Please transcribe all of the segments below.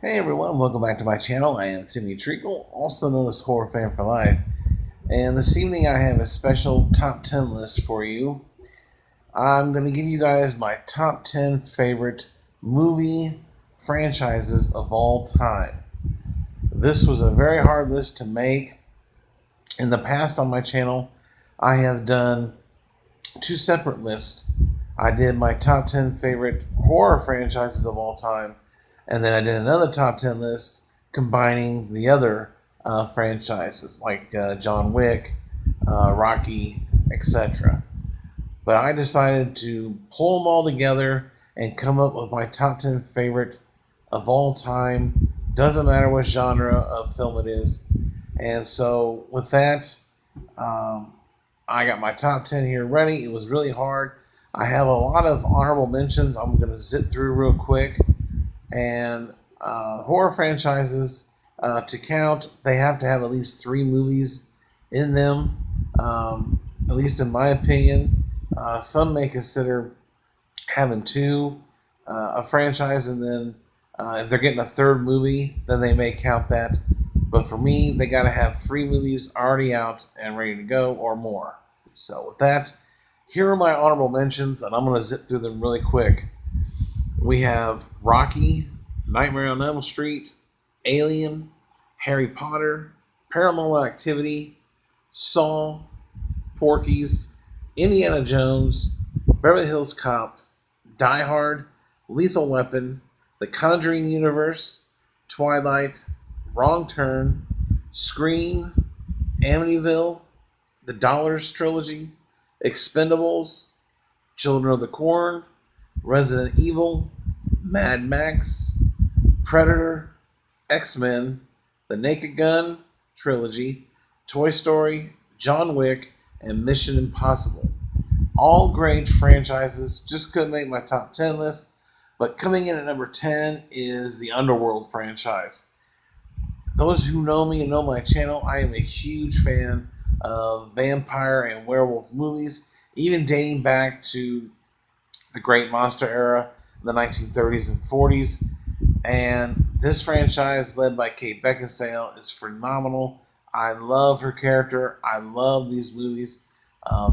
Hey everyone, welcome back to my channel. I am Timmy Treacle, also known as Horror Fan for Life. And this evening I have a special top 10 list for you. I'm going to give you guys my top 10 favorite movie franchises of all time. This was a very hard list to make. In the past on my channel, I have done two separate lists. I did my top 10 favorite horror franchises of all time, and then I did another top 10 list combining the other franchises like John Wick, Rocky, etc. But I decided to pull them all together and come up with my top 10 favorite of all time. Doesn't matter what genre of film it is. And so, with that, um, I got my top 10 here ready. It was really hard. I have a lot of honorable mentions I'm going to zip through real quick. And horror franchises, to count, they have to have at least three movies in them, at least in my opinion. Some may consider having two a franchise, and then if they're getting a third movie, then they may count that. But for me, they got to have three movies already out and ready to go or more. So with that, here are my honorable mentions, and I'm going to zip through them really quick. We have Rocky, Nightmare on Elm Street, Alien, Harry Potter, Paranormal Activity, Saw, Porky's, Indiana Jones, Beverly Hills Cop, Die Hard, Lethal Weapon, The Conjuring Universe, Twilight, Wrong Turn, Scream, Amityville, The Dollars Trilogy, Expendables, Children of the Corn, Resident Evil, Mad Max, Predator, X-Men, The Naked Gun trilogy, Toy Story, John Wick, and Mission Impossible. All great franchises, just couldn't make my top 10 list, but coming in at number 10 is the Underworld franchise. Those who know me and know my channel, I am a huge fan of vampire and werewolf movies, even dating back to the Great Monster era, the 1930s and 40s. And this franchise, led by Kate Beckinsale, is phenomenal. I love her character. I love these movies.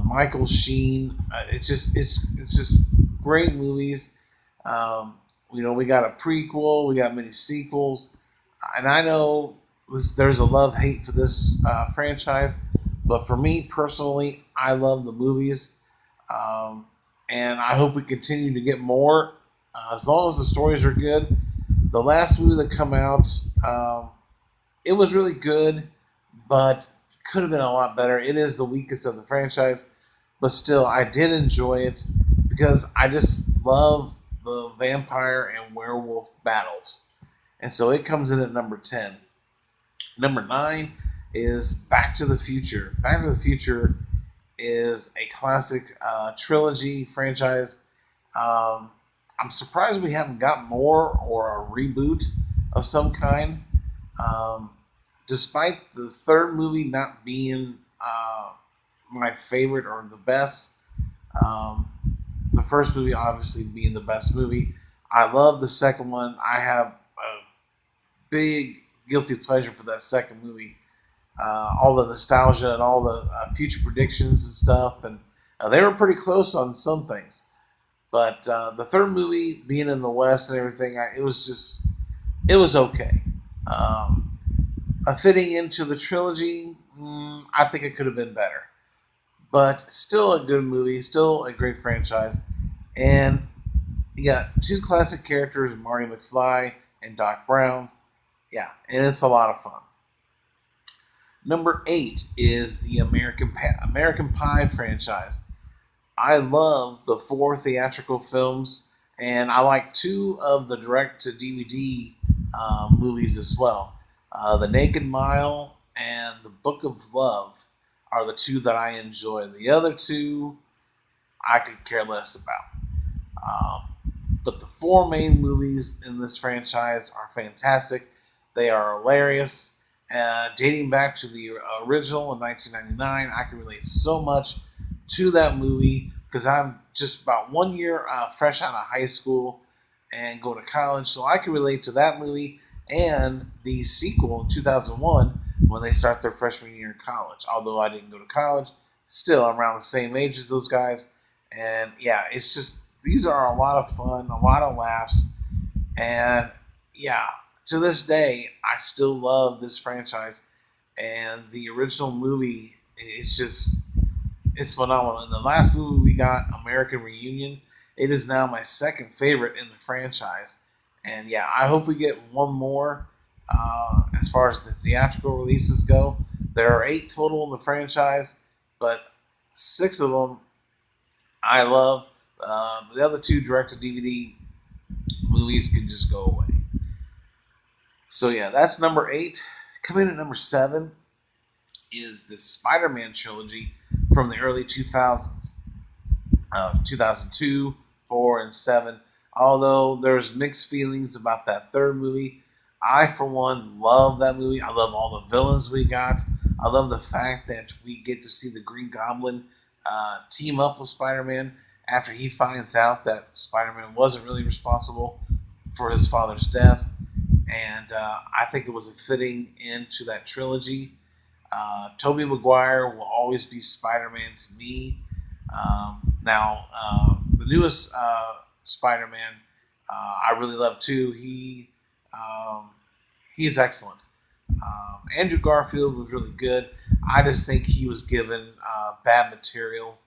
Michael Sheen. It's just great movies. We got a prequel. We got many sequels, and I know there's a love-hate for this franchise, but for me personally, I love the movies. And I hope we continue to get more as long as the stories are good. The last movie that come out, it was really good, but could have been a lot better. It is the weakest of the franchise, but still, I did enjoy it because I just love the vampire and werewolf battles. And so it comes in at number 10. Number 9 is Back to the Future. Back to the Future is a classic trilogy franchise. I'm surprised we haven't got more or a reboot of some kind. Despite the third movie not being my favorite or the best, the first movie obviously being the best movie. I love the second one. I have a big guilty pleasure for that second movie. All the nostalgia and all the future predictions and stuff, and they were pretty close on some things. But the third movie, being in the West and everything, it was okay. Fitting into the trilogy, I think it could have been better. But still a good movie, still a great franchise. And you got two classic characters, Marty McFly and Doc Brown. Yeah, and it's a lot of fun. Number 8 is the American Pie franchise. I love the 4 theatrical films, and I like 2 of the direct-to-DVD movies as well. The Naked Mile and The Book of Love are the 2 that I enjoy. The other 2, I could care less about. But the 4 main movies in this franchise are fantastic. They are hilarious. Dating back to the original in 1999, I can relate so much to that movie because I'm just about 1 year fresh out of high school and going to college, so I can relate to that movie and the sequel in 2001 when they start their freshman year in college. Although I didn't go to college, still I'm around the same age as those guys. And yeah, it's just, these are a lot of fun, a lot of laughs. And yeah, to this day, I still love this franchise. And the original movie, it's just, it's phenomenal. And the last movie we got, American Reunion, it is now my second favorite in the franchise. And yeah, I hope we get one more. As far as the theatrical releases go, there are 8 total in the franchise, but 6 of them I love. The other 2 direct to DVD movies can just go away. So yeah, that's number 8. Coming in at number 7 is the Spider-Man trilogy from the early 2000s, 2002, 4, and 7. Although there's mixed feelings about that third movie, I, for one, love that movie. I love all the villains we got. I love the fact that we get to see the Green Goblin team up with Spider-Man after he finds out that Spider-Man wasn't really responsible for his father's death. And I think it was a fitting end to that trilogy. Tobey Maguire will always be Spider-Man to me. The newest Spider-Man, I really love too. He is excellent. Andrew Garfield was really good. I just think he was given bad material.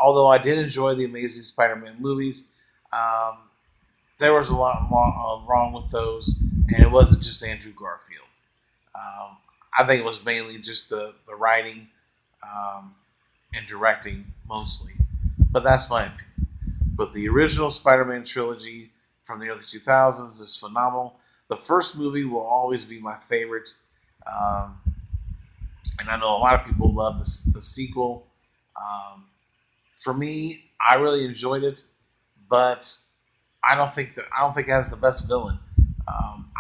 Although I did enjoy the Amazing Spider-Man movies, there was a lot wrong with those, and it wasn't just Andrew Garfield. I think it was mainly just the writing and directing mostly. But that's my opinion. But the original Spider-Man trilogy from the early 2000s is phenomenal. The first movie will always be my favorite. And I know a lot of people love the sequel. For me, I really enjoyed it, but I don't think it has the best villain.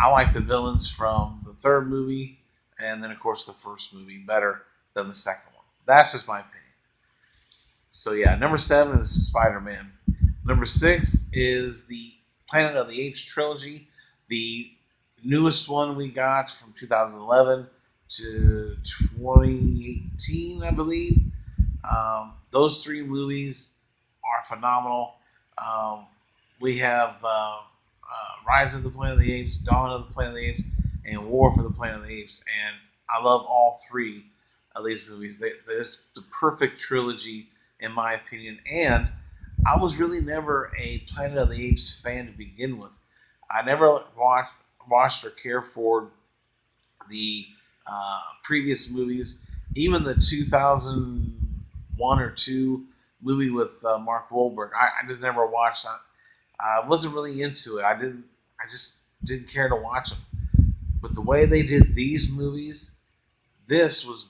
I like the villains from the third movie, and then of course the first movie better than the second one. That's just my opinion. So yeah, number 7 is Spider-Man. Number 6 is the Planet of the Apes trilogy, the newest one we got from 2011 to 2018, I believe. Those 3 movies are phenomenal. We have Rise of the Planet of the Apes, Dawn of the Planet of the Apes, and War for the Planet of the Apes. And I love all 3 of these movies. There's the perfect trilogy, in my opinion. And I was really never a Planet of the Apes fan to begin with. I never watched or cared for the previous movies, even the 2001 or 2 movie with Mark Wahlberg. I just never watched that. I wasn't really into it. I just didn't care to watch them. But the way they did these movies, this was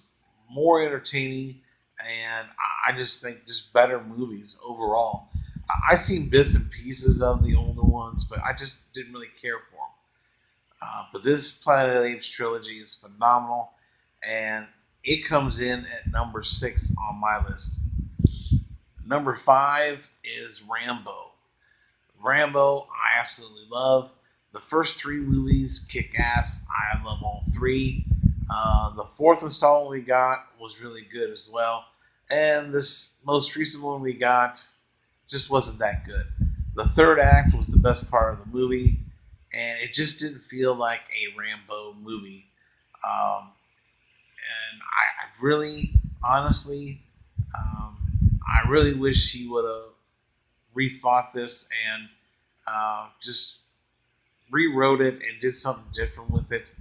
more entertaining, and I just think just better movies overall. I've seen bits and pieces of the older ones, but I just didn't really care for them. But this Planet of the Apes trilogy is phenomenal, and it comes in at number 6 on my list. Number 5 is Rambo. Rambo, I absolutely love. The first 3 movies kick ass. I love all 3. The 4th installment we got was really good as well. And this most recent one we got just wasn't that good. The 3rd act was the best part of the movie, and it just didn't feel like a Rambo movie. And I really, honestly, I really wish he would have rethought this and just rewrote it and did something different with it.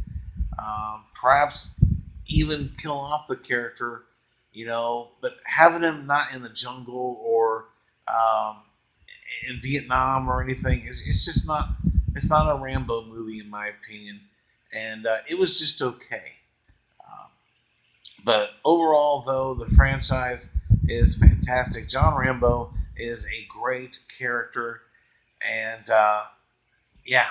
Perhaps even kill off the character, but having him not in the jungle or in Vietnam or anything, it's just not. It's not a Rambo movie, in my opinion, and it was just okay. But overall, though, the franchise is fantastic. John Rambo is a great character, and yeah,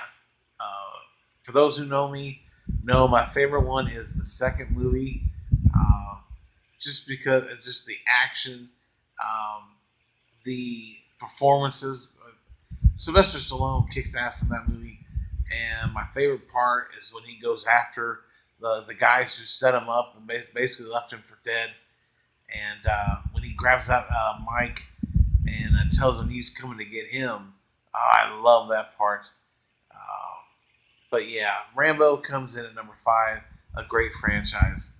for those who know me, know my favorite one is the second movie, just because it's just the action, the performances. Sylvester Stallone kicks ass in that movie, And my favorite part is when he goes after the guys who set him up and basically left him for dead. And when he grabs that mic and tells him he's coming to get him, I love that part. But yeah, Rambo comes in at number 5, a great franchise.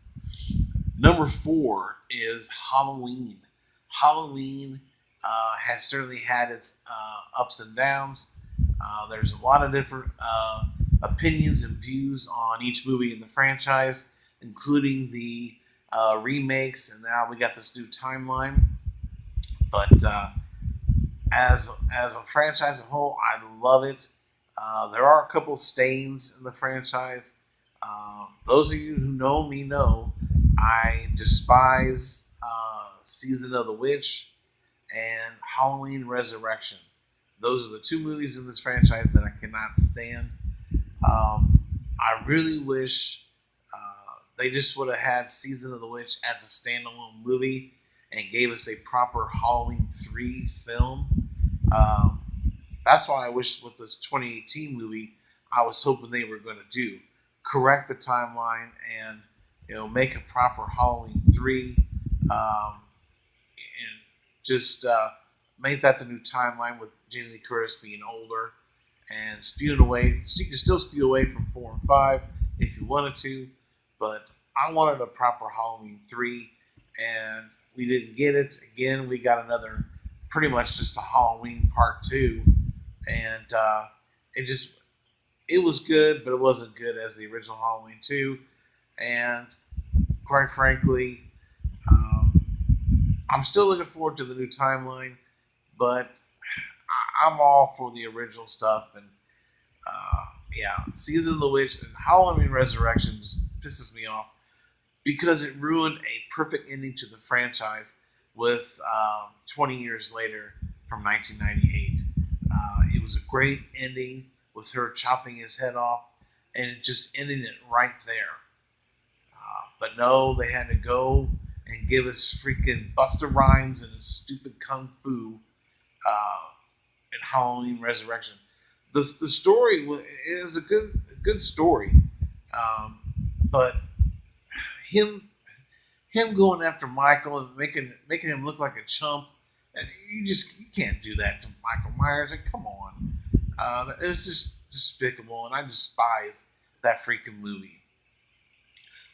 Number 4 is Halloween. Halloween has certainly had its ups and downs. There's a lot of different opinions and views on each movie in the franchise, including the remakes, and now we got this new timeline. But as a franchise as a whole, I love it. There are a couple stains in the franchise. Those of you who know me know I despise Season of the Witch and Halloween Resurrection. Those are the 2 movies in this franchise that I cannot stand. I really wish they just would have had Season of the Witch as a standalone movie and gave us a proper Halloween 3 film. That's why I wish with this 2018 movie, I was hoping they were going to do. Correct the timeline and make a proper Halloween 3 and just make that the new timeline with Jamie Lee Curtis being older and spewing away. So you can still spew away from 4 and 5 if you wanted to, but I wanted a proper Halloween 3, and we didn't get it. Again, we got another pretty much just a Halloween part 2, and it was good, but it wasn't good as the original Halloween 2, and quite frankly, I'm still looking forward to the new timeline, but I'm all for the original stuff. And yeah, Season of the Witch and Halloween Resurrection just pisses me off because it ruined a perfect ending to the franchise with 20 years later from 1998. It was a great ending with her chopping his head off and just ending it right there. But no, they had to go and give us freaking Busta Rhymes and his stupid kung fu in Halloween Resurrection. The story is a good story, but him going after Michael and making him look like a chump, and you can't do that to Michael Myers. And come on, it was just despicable, and I despise that freaking movie.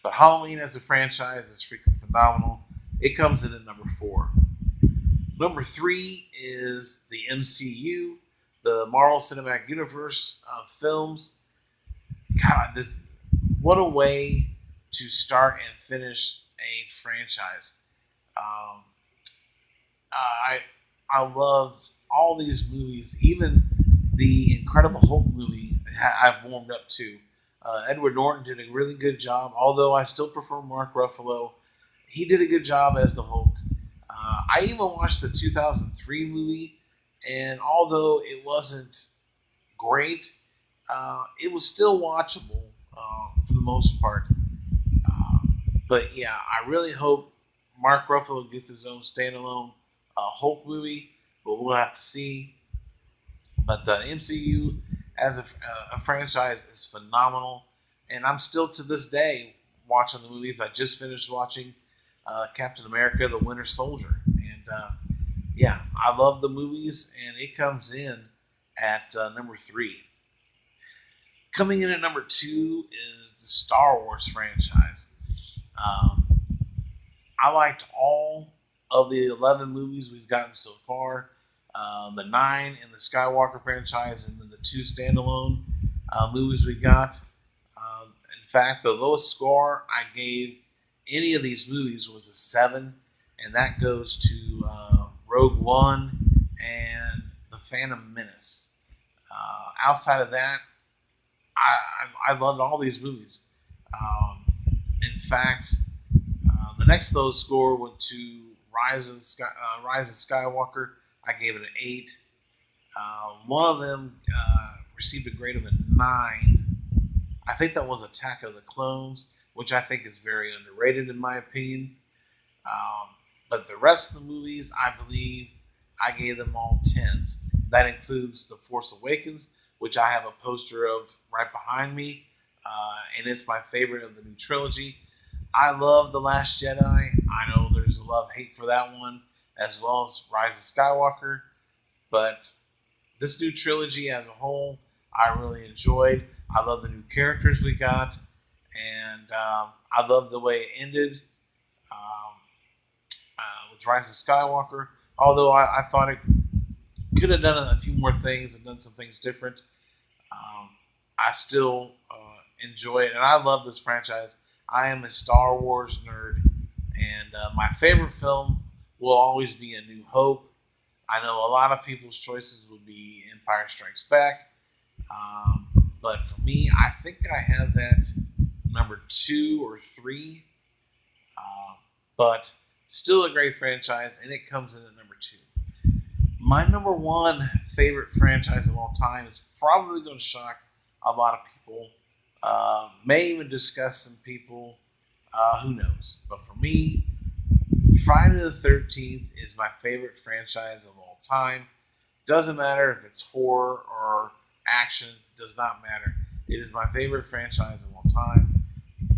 But Halloween as a franchise is freaking phenomenal. It comes in at number 4. Number 3 is the MCU, the Marvel Cinematic Universe films. God, what a way to start and finish a franchise. I love all these movies, even the Incredible Hulk movie I've warmed up to. Edward Norton did a really good job, although I still prefer Mark Ruffalo. He did a good job as the Hulk. I even watched the 2003 movie, and although it wasn't great, it was still watchable for the most part. But yeah, I really hope Mark Ruffalo gets his own standalone Hulk movie, but we'll have to see. But the MCU as a franchise is phenomenal, and I'm still to this day watching the movies. I just finished watching Captain America: The Winter Soldier, and yeah, I love the movies, and it comes in at number 3. Coming in at number 2 is the Star Wars franchise. I liked all of the 11 movies we've gotten so far. The 9 in the Skywalker franchise, and then the 2 standalone movies we got. In fact, the lowest score I gave any of these movies was a 7, and that goes to Rogue One and The Phantom Menace. Outside of that, I loved all these movies. In fact, the next lowest score went to Rise of Skywalker. I gave it an 8. One of them received a grade of a 9. I think that was Attack of the Clones, which I think is very underrated in my opinion. But the rest of the movies, I believe I gave them all 10s. That includes The Force Awakens, which I have a poster of right behind me, and it's my favorite of the new trilogy. I love The Last Jedi. I know there's a love-hate for that one, as well as Rise of Skywalker, but this new trilogy as a whole, I really enjoyed. I love the new characters we got, and I love the way it ended with Rise of Skywalker. Although I thought it could have done a few more things and done some things different, I still enjoy it, and I love this franchise. I am a Star Wars nerd, and my favorite film will always be A New Hope. I know a lot of people's choices would be Empire Strikes Back, but for me, I think I have that number 2 or 3, but still a great franchise, and it comes in at number 2. My number 1 favorite franchise of all time is probably going to shock a lot of people. May even disgust some people. Who knows? But for me, Friday the 13th is my favorite franchise of all time. Doesn't matter if it's horror or action. Does not matter. It is my favorite franchise of all time.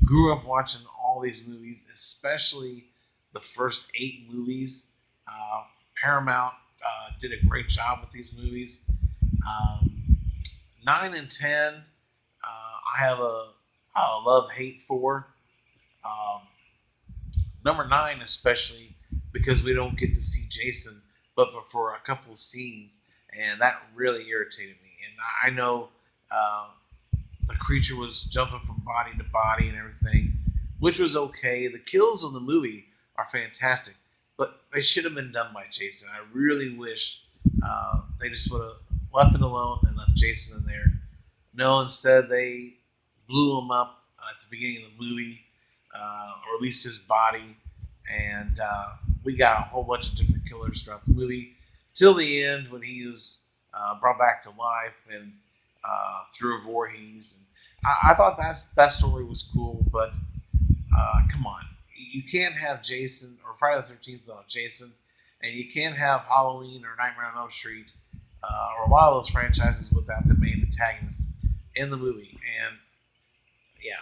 Grew up watching all these movies, especially the first 8 movies. Paramount did a great job with these movies. 9 and 10, I have a love-hate for. Number 9 especially, because we don't get to see Jason but for a couple of scenes, and that really irritated me. And I know the creature was jumping from body to body and everything, which was okay. The kills in the movie are fantastic, but they should have been done by Jason. I really wish they just would have left it alone and left Jason in there. No, instead they blew him up at the beginning of the movie, or at least his body, and we got a whole bunch of different killers throughout the movie till the end when he was brought back to life and through a Voorhees. And I thought that story was cool, but come on, you can't have Jason or Friday the 13th without Jason, and you can't have Halloween or Nightmare on Elm Street or a lot of those franchises without the main antagonist in the movie. And yeah,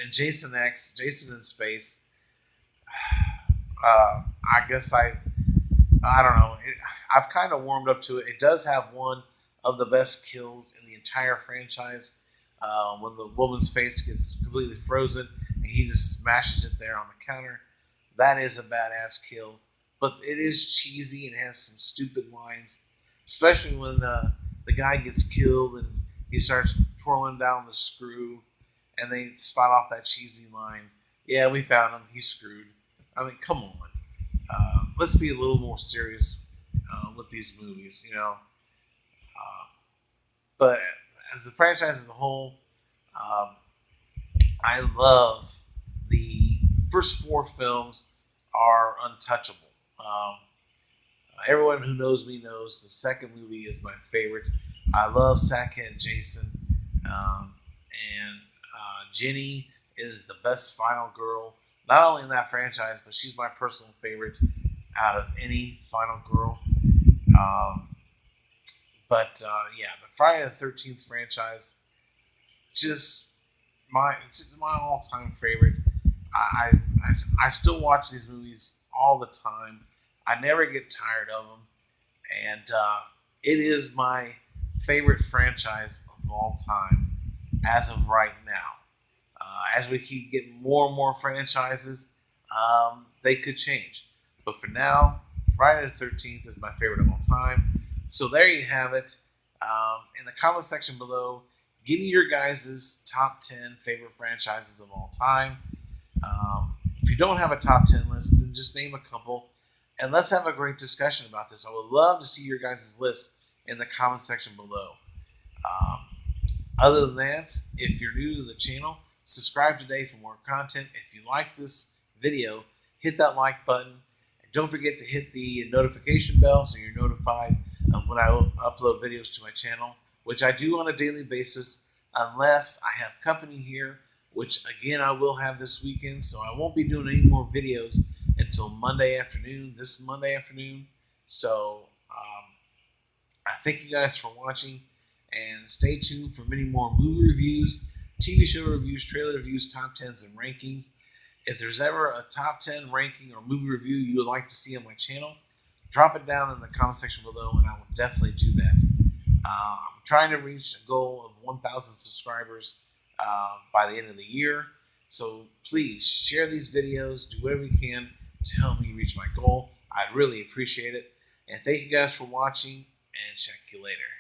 and Jason X, Jason in Space. I guess I don't know. I've kind of warmed up to it. It does have one of the best kills in the entire franchise. When the woman's face gets completely frozen and he just smashes it there on the counter. That is a badass kill. But it is cheesy and has some stupid lines, especially when the guy gets killed and he starts twirling down the screw and they spot off that cheesy line. Yeah, we found him. He's screwed. I mean, come on. Let's be a little more serious with these movies, you know. But as the franchise as a whole, I love the first 4 films are untouchable. Everyone who knows me knows the second movie is my favorite. I love Sackhead Jason, and Jenny is the best final girl, not only in that franchise, but she's my personal favorite out of any final girl. But the Friday the 13th franchise, just my all-time favorite. I still watch these movies all the time. I never get tired of them, and it is my favorite franchise of all time as of right now. As we keep getting more and more franchises, they could change. But for now, Friday the 13th is my favorite of all time. So there you have it. In the comment section below, give me your guys' top 10 favorite franchises of all time. If you don't have a top 10 list, then just name a couple. And let's have a great discussion about this. I would love to see your guys' list in the comment section below. Other than that, if you're new to the channel, subscribe today for more content. If you like this video, hit that like button. And don't forget to hit the notification bell so you're notified of when I upload videos to my channel, which I do on a daily basis, unless I have company here, which again I will have this weekend, so I won't be doing any more videos until Monday afternoon, this Monday afternoon. So I thank you guys for watching. And stay tuned for many more movie reviews, TV show reviews, trailer reviews, top 10s, and rankings. If there's ever a top 10 ranking or movie review you would like to see on my channel, drop it down in the comment section below, and I will definitely do that. I'm trying to reach a goal of 1,000 subscribers by the end of the year. So please share these videos, do whatever you can to help me reach my goal. I'd really appreciate it. And thank you guys for watching, and check you later.